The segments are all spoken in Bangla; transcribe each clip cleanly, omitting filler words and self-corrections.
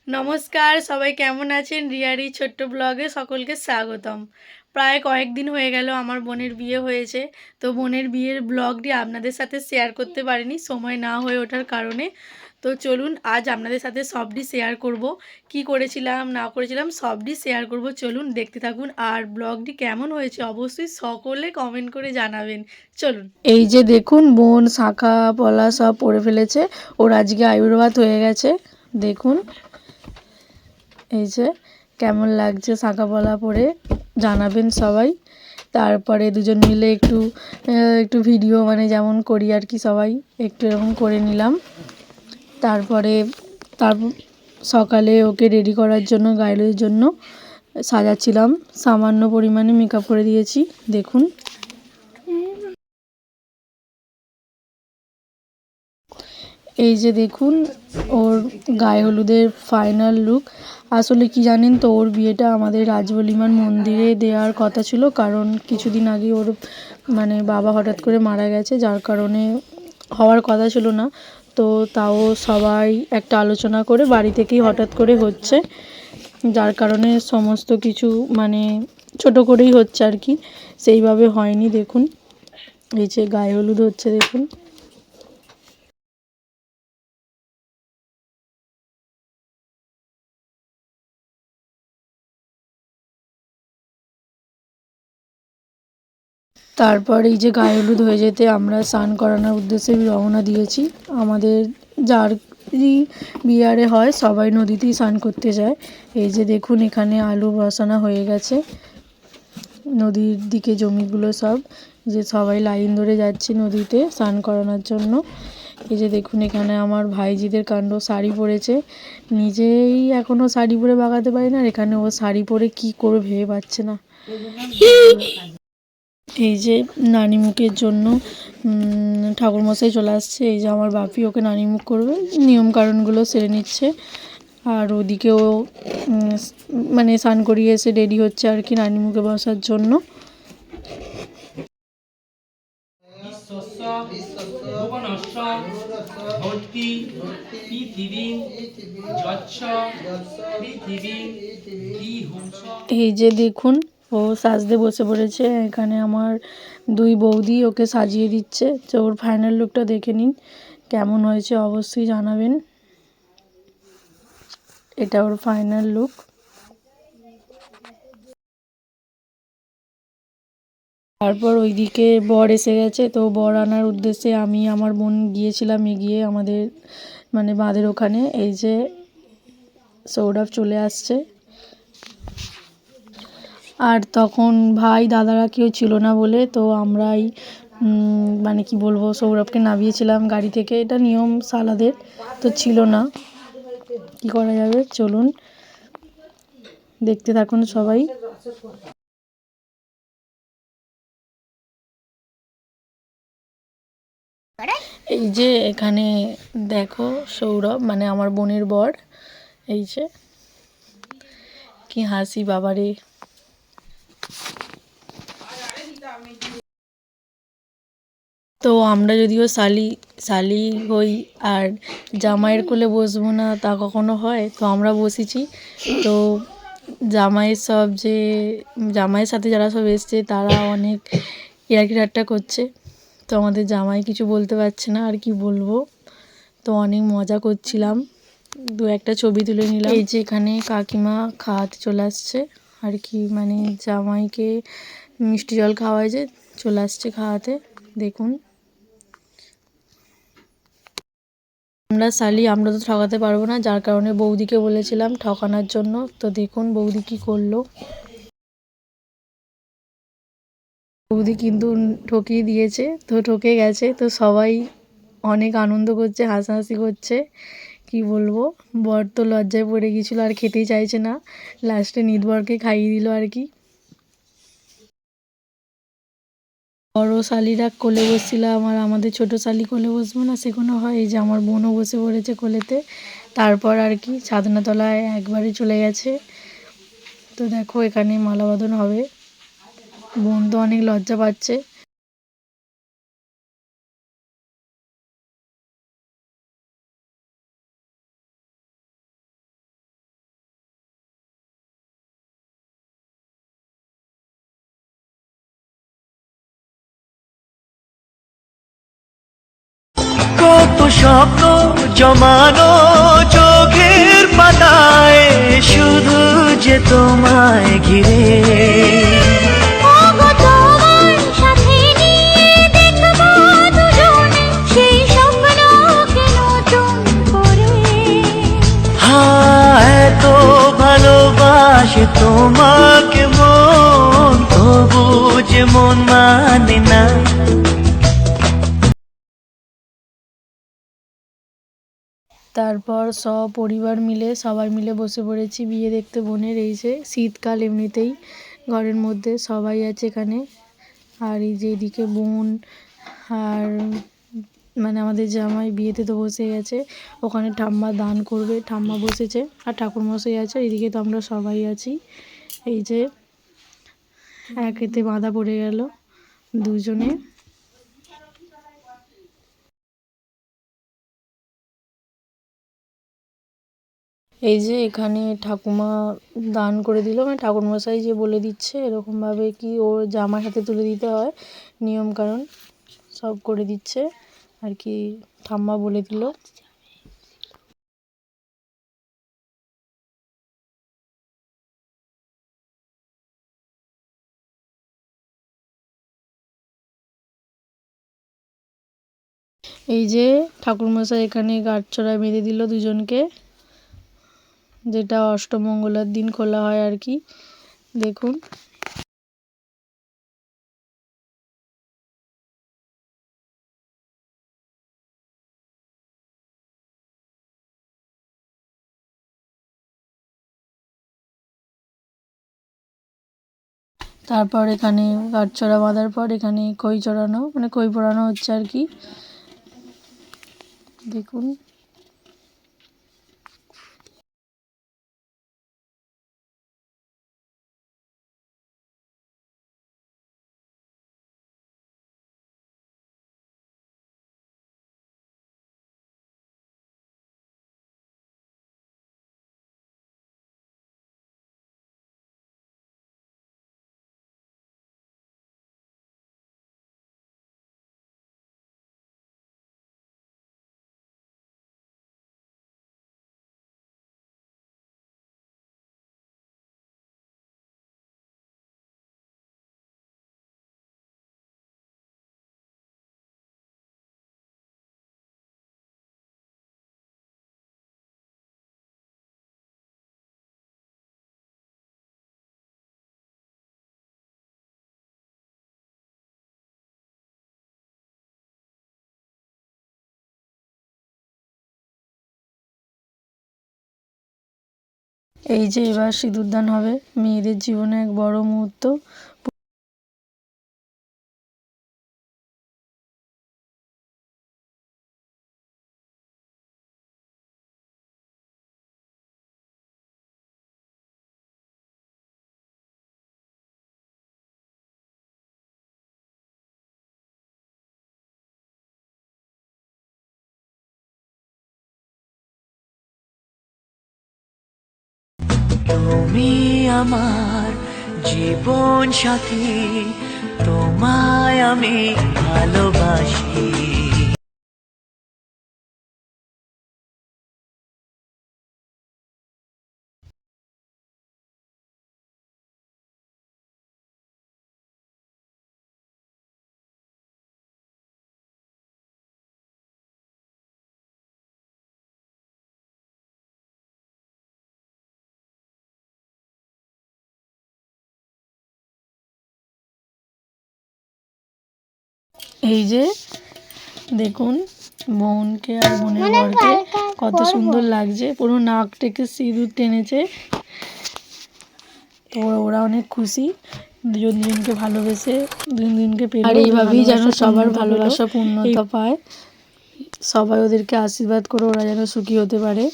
নমস্কার, সবাই কেমন আছেন? রিয়ার ছোট্ট ব্লগে সকলকে স্বাগতম। প্রায় কয়েকদিন হয়ে গেল আমার বোনের বিয়ে হয়েছে। তো বোনের বিয়ের ব্লগটি আপনাদের সাথে শেয়ার করতে পারিনি, সময় না হয়ে ওঠার কারণে। তো চলুন আজ আপনাদের সাথে সবটি শেয়ার করব, কি করেছিলাম না করেছিলাম সবটি শেয়ার করব। চলুন দেখতে থাকুন, আর ব্লগটি কেমন হয়েছে অবশ্যই সকলে কমেন্ট করে জানাবেন। চলুন। এই যে দেখুন, বোন শাঁখা পলা সব পরে ফেলেছে, ওর আজকে আয়ুর্বাদ হয়ে গেছে। দেখুন এই যে কেমন লাগছে শাঁখা পলা পরে, জানাবেন সবাই। তারপরে দুজন মিলে একটু ভিডিও মানে যেমন করি আর কি, সবাই একটু এরকম করে নিলাম। তারপরে সকালে ওকে রেডি করার জন্য, গাইডের জন্য সাজাচ্ছিলাম, সামান্য পরিমাণে মেকআপ করে দিয়েছি। দেখুন এই যে দেখুন ওর গায়ে হলুদের ফাইনাল লুক। আসলে কি জানেন তো, ওর বিয়েটা আমাদের রাজবলিমান মন্দিরে দেওয়ার কথা ছিল, কারণ কিছুদিন আগে ওর মানে বাবা হঠাৎ করে মারা গেছে, যার কারণে হওয়ার কথা ছিল না। তো তাও সবাই একটা আলোচনা করে বাড়ি থেকেই হঠাৎ করে হচ্ছে, যার কারণে সমস্ত কিছু মানে ছোট করেই হচ্ছে আর কি, সেইভাবে হয়নি। দেখুন এই যে গায়ে হলুদ হচ্ছে, দেখুন। তারপর এই যে গায়ে হলুদ হয়ে যেতে আমরা স্নান করানোর উদ্দেশ্যে রওনা দিয়েছি। আমাদের যারই বিয়ারে হয় সবাই নদীতেই স্নান করতে যায়। এই যে দেখুন এখানে আলু বসানো হয়ে গেছে, নদীর দিকে জমিগুলো সব, যে সবাই লাইন ধরে যাচ্ছি নদীতে স্নান করানোর জন্য। এই যে দেখুন এখানে আমার ভাইজিদের কাণ্ড, শাড়ি পরেছে, নিজেই এখনও শাড়ি পরে বাগাতে পারি না, আর এখানে ও শাড়ি পরে কি করবে ভেবে পাচ্ছে না। এই যে নানিমুখের জন্য ঠাকুরমশাই চলে আসছে। এই যে আমার বাপি ওকে নানিমুখ করবে, নিয়মকানুনগুলো সেরে নিচ্ছে। আর ওদিকেও মানে স্নান করিয়ে এসে রেডি হচ্ছে আর কি নানিমুখে বসার জন্য। এই যে দেখুন ও সাজতে বসে পড়েছে, এখানে আমার দুই বৌদি ওকে সাজিয়ে দিচ্ছে। তো ওর ফাইনাল লুকটা দেখে নিন, কেমন হয়েছে অবশ্যই জানাবেন। এটা ওর ফাইনাল লুক। তারপর ওইদিকে বর এসে গেছে, তো বর আনার উদ্দেশ্যে আমি আমার বোন গিয়েছিলাম এগিয়ে আমাদের মানে বাঁধের ওখানে। এই যে সৌরভ চলে আসছে, আর তখন ভাই দাদারা কেউ ছিল না বলে তো আমরাই মানে কি বলবো, সৌরভকে নামিয়েছিলাম গাড়ি থেকে। এটা নিয়ম সালাদের, তো ছিল না, কি করা যাবে। চলুন দেখতে থাকুন সবাই। এই যে এখানে দেখো সৌরভ মানে আমার বোনের বর, এই যে কি হাসি বাবারে। তো আমরা যদিও শালি হই, আর জামাইয়ের কোলে বসবো না তা কখনো হয়? তো আমরা বসেছি। তো জামাইয়ের সব যে জামাইয়ের সাথে যারা সব এসছে তারা অনেক ইয়ার্কি ঠাট্টা করছে। তো আমাদের জামাই কিছু বলতে পারছে না, আর কি বলবো। তো অনেক মজা করছিলাম, দু একটা ছবি তুলে নিলাম। এই যে এখানে কাকিমা খাওয়াতে চলে আসছে আর কি, মানে জামাইকে মিষ্টি জল খাওয়ায় যে, চলে আসছে খাওয়াতে। দেখুন আমরা তো ঠকাতে পারবো না, যার কারণে বৌদিকে বলেছিলাম ঠকানোর জন্য। তো দেখুন বৌদি কি করলো। বৌদি কিন্তু ঠকিয়ে দিয়েছে, তো ঠকে গেছে। তো সবাই অনেক আনন্দ করছে, হাসাহাসি করছে, কি বলবো। বর তো লজ্জায় পড়ে গিয়েছিলো, আর খেতেই চাইছে না, লাস্টে নিদবরকে খাইয়ে দিল আর কি। বড় শালিরা কোলে বসছিলাম, আর আমাদের ছোট শালি কোলে বসবো না সে কোনো হয়? এই যে আমার বোনও বসে পড়েছে কোলেতে। তারপর আর কি ছাদনাতলায় একবারে চলে গেছে। তো দেখো এখানে মালা বদল হবে, বোন তো অনেক লজ্জা পাচ্ছে। কত স্বপ্ন জমানো চোখের পাতায়, শুধু যে তোমায় ঘিরে। এত ভালোবাসে তোমাকে মন, তবু যে মন মানে না। তারপর সপরিবার মিলে সবাই মিলে বসে পড়েছি বিয়ে দেখতে বোনের। এই যে শীতকাল, এমনিতেই ঘরের মধ্যে সবাই আছে এখানে। আর এই যে এদিকে বোন আর মানে আমাদের জামাই বিয়েতে তো বসে গেছে, ওখানে ঠাম্মা দান করবে, ঠাম্মা বসেছে আর ঠাকুরমশাই আছে। এদিকে তো আমরা সবাই আছি। এই যে একেতে বাঁধা পড়ে গেল দুজনে। এই যে এখানে ঠাকুমা দান করে দিল, মানে ঠাকুরমশাই যে বলে দিচ্ছে এরকমভাবে কি ওর জামার হাতে তুলে দিতে হয়, নিয়মকানুন সব করে দিচ্ছে আর কি, ঠাম্মা বলে দিল। এই যে ঠাকুরমশাই এখানে গাঁটছড়া বেঁধে দিল দুজনকে, যেটা অষ্টমঙ্গলার দিন খোলা হয় আর কি। দেখুন তারপর এখানে গাঁটছড়া বাঁধার পর এখানে খই চড়ানো, মানে খই পোড়ানো হচ্ছে আর কি। দেখুন এই যে এবার সিঁদুরদান হবে, মেয়েদের জীবনে এক বড় মুহূর্ত। তুমি আমার জীবন সাথী, তোমায় আমি ভালোবাসি। এই যে দেখুন বোনকে আর বোনের বরকে কত সুন্দর লাগছে, পুরো নাক থেকে সিঁদুর টেনেছে। তো ওরা অনেক খুশি, দুজন দুজনকে ভালোবেসে দুজন দুজনকে পেল। আর এইভাবেই যেন সবার ভালোবাসা পূর্ণতা পায়, সবাই ওদেরকে আশীর্বাদ করে ওরা যেন সুখী হতে পারে।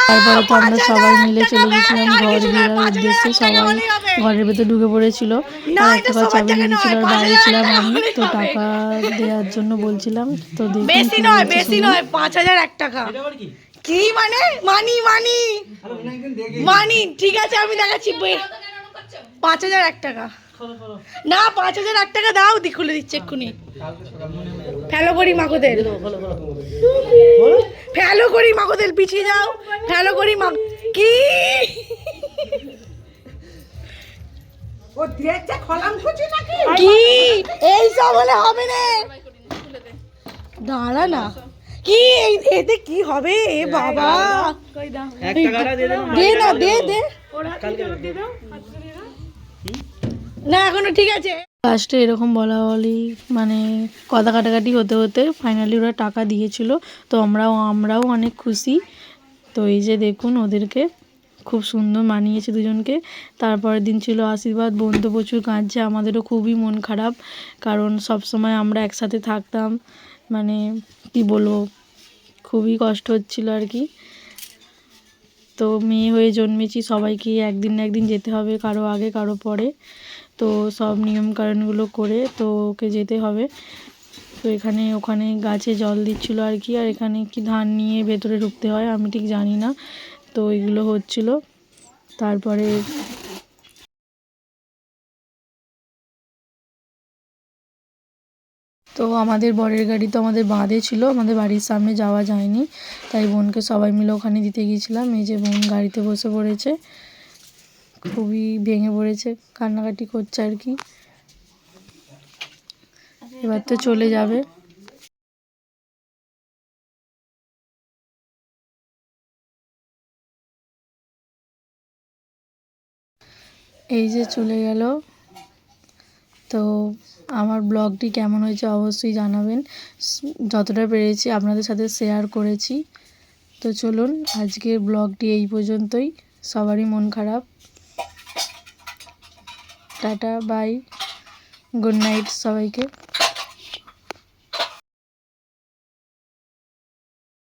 তারপরে তো আমরা সবাই মিলে চলে গেছিলাম ঘর ফেরার উদ্দেশ্যে। সবাই ঘরের ভেতর ঢুকে পড়েছিল, আর একটা ঘর চাবি দিয়ে দিয়েছিল, আর বাইরে ছিলাম আমি। তো টাকা দেওয়ার জন্য বলছিলাম, তো বেশি নয় 5,001 টাকা। কি মানে? মানি মানি মানি, ঠিক আছে আমি দেখাচ্ছি। 5,001 টাকা। না 5,001 টাকা দাও, দি খুলে দিচ্ছে এক্ষুনি। ফেলো করি মাকোদের, ফেলো করি মাকোদের, পিছিয়ে যাও, ফেলো করি মা। কি কি এই সব হলে হবে না, দাঁড়া না। কি এতে কি হবে? এ বাবা, দে না, দে দে না, এখনো ঠিক আছে। লাস্টে এরকম বলা বলি মানে কথা কাটাকাটি হতে হতে ফাইনালি ওরা টাকা দিয়েছিল। তো আমরাও অনেক খুশি। তো এই যে দেখুন ওদেরকে খুব সুন্দর মানিয়েছে দুজনকে। তারপরের দিন ছিল আশীর্বাদ, বোন তো প্রচুর কাঁদছে, আমাদেরও খুবই মন খারাপ, কারণ সব সময় আমরা একসাথে থাকতাম, মানে কি বলবো, খুবই কষ্ট হচ্ছিল আর কি। তো মেয়ে হয়ে জন্মেছি, সবাইকে একদিন না একদিন যেতে হবে, কারো আগে কারো পরে। তো সব নিয়মকানুনগুলো করে তো ওকে যেতে হবে। তো এখানে ওখানে গাছে জল দিচ্ছিল আর কি, আর এখানে কি ধান নিয়ে ভেতরে ঢুকতে হয় আমি ঠিক জানি না। তো এগুলো হচ্ছিল। তারপরে তো আমাদের বরের গাড়ি তো আমাদের বাঁধে ছিল, আমাদের বাড়ির সামনে যাওয়া যায়নি, তাই বোনকে সবাই মিলে ওখানে দিতে গিয়েছিলাম। এই যে বোন গাড়িতে বসে পড়েছে, খুবই ভেঙে পড়েছে, কান্নাকাটি করছে আর কি। এবার তো চলে যাবে। এই যে চলে গেল। তো আমার ব্লগটি কেমন হয়েছে অবশ্যই জানাবেন, যতটা পেরেছি আপনাদের সাথে শেয়ার করেছি। তো চলুন আজকের ব্লগটি এই পর্যন্তই, সবারই মন খারাপ। টাটা, বাই, গুড নাইট সবাইকে।